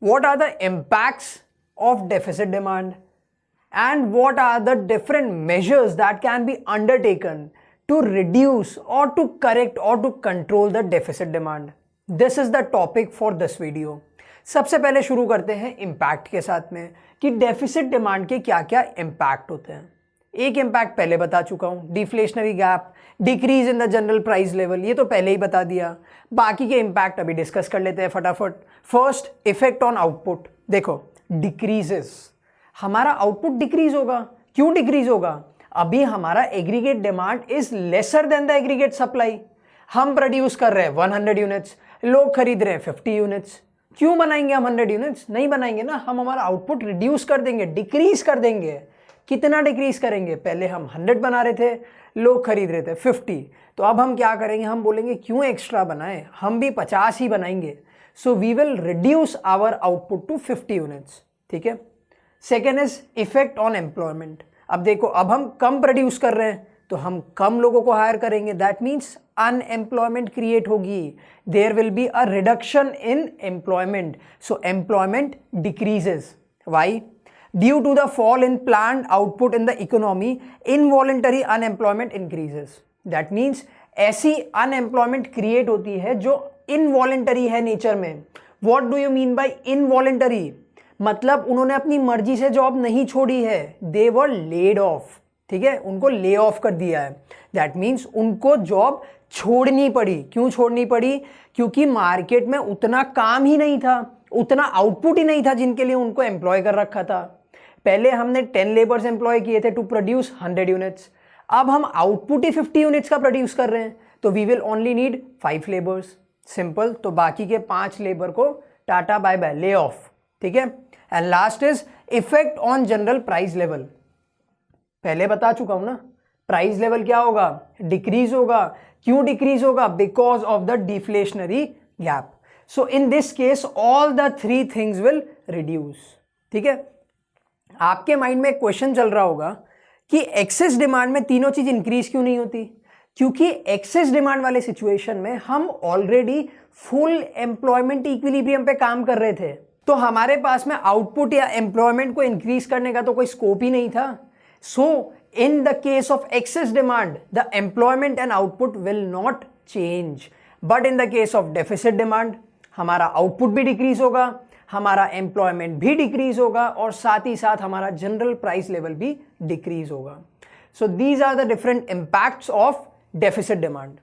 what are the impacts of deficit demand and what are the different measures that can be undertaken to reduce or to correct or to control the deficit demand. This is the topic for this video. सबसे पहले शुरू करते हैं impact के साथ में कि deficit demand के क्या क्या इम्पैक्ट होते हैं। एक इम्पैक्ट पहले बता चुका हूं, deflationary gap, decrease in the general price level, ये तो पहले ही बता दिया। बाकी के इम्पैक्ट अभी डिस्कस कर लेते हैं फटाफट। First, effect on output. देखो, डिक्रीजेस, हमारा आउटपुट डिक्रीज होगा। क्यों डिक्रीज होगा? अभी हमारा aggregate demand is lesser than the aggregate supply. हम प्रोड्यूस कर रहे हैं 100 यूनिट्स, लोग खरीद रहे हैं 50 यूनिट्स। क्यों बनाएंगे हम 100 यूनिट्स? नहीं बनाएंगे ना, हम हमारा आउटपुट रिड्यूस कर देंगे, डिक्रीज कर देंगे। कितना डिक्रीज करेंगे? पहले हम 100 बना रहे थे, लोग खरीद रहे थे 50, तो अब हम क्या करेंगे? हम बोलेंगे क्यों एक्स्ट्रा बनाएं, हम भी 50 ही बनाएंगे। So we will reduce our output to 50 units. ठीक है। Second is effect on employment. अब देखो, अब हम कम प्रोड्यूस कर रहे हैं तो हम कम लोगों को हायर करेंगे, दैट मीन्स अनएम्प्लॉयमेंट क्रिएट होगी, there will be a reduction in employment, so employment decreases. Why? Due to the fall in planned output in the economy, involuntary unemployment increases. That means ऐसी unemployment create होती है जो involuntary है nature में। What do you mean by involuntary? मतलब उन्होंने अपनी मर्जी से जॉब नहीं छोड़ी है, दे वर लेड ऑफ। ठीक है, उनको ले ऑफ कर दिया है। दैट मीन्स उनको जॉब छोड़नी पड़ी। क्यों छोड़नी पड़ी? क्योंकि मार्केट में उतना काम ही नहीं था, उतना आउटपुट ही नहीं था जिनके लिए उनको एम्प्लॉय कर रखा था। पहले हमने 10 लेबर्स एम्प्लॉय किए थे टू प्रोड्यूस 100 यूनिट्स, अब हम आउटपुट ही 50 यूनिट्स का प्रोड्यूस कर रहे हैं, तो we will only need 5 labours. Simple. तो बाकी के 5 लेबर को tata bye bye, lay off. ठीक है। And last is effect on general price level. पहले बता चुका हूं ना, प्राइस लेवल क्या होगा? डिक्रीज होगा। क्यों डिक्रीज होगा? Because of the deflationary gap. So in this case all the 3 things will reduce. ठीक है। आपके माइंड में एक क्वेश्चन चल रहा होगा कि एक्सेस डिमांड में तीनों चीज इंक्रीज क्यों नहीं होती? क्योंकि एक्सेस डिमांड वाले सिचुएशन में हम ऑलरेडी फुल एम्प्लॉयमेंट इक्विलिब्रियम पे काम कर रहे थे, तो हमारे पास में आउटपुट या एम्प्लॉयमेंट को इंक्रीज करने का तो कोई स्कोप ही नहीं था। So in the case of excess demand the employment and output will not change, but in the case of deficit demand हमारा आउटपुट भी डिक्रीज होगा, हमारा एम्प्लॉयमेंट भी डिक्रीज होगा और साथ ही साथ हमारा जनरल प्राइस लेवल भी डिक्रीज होगा। So these are the different impacts of deficit demand.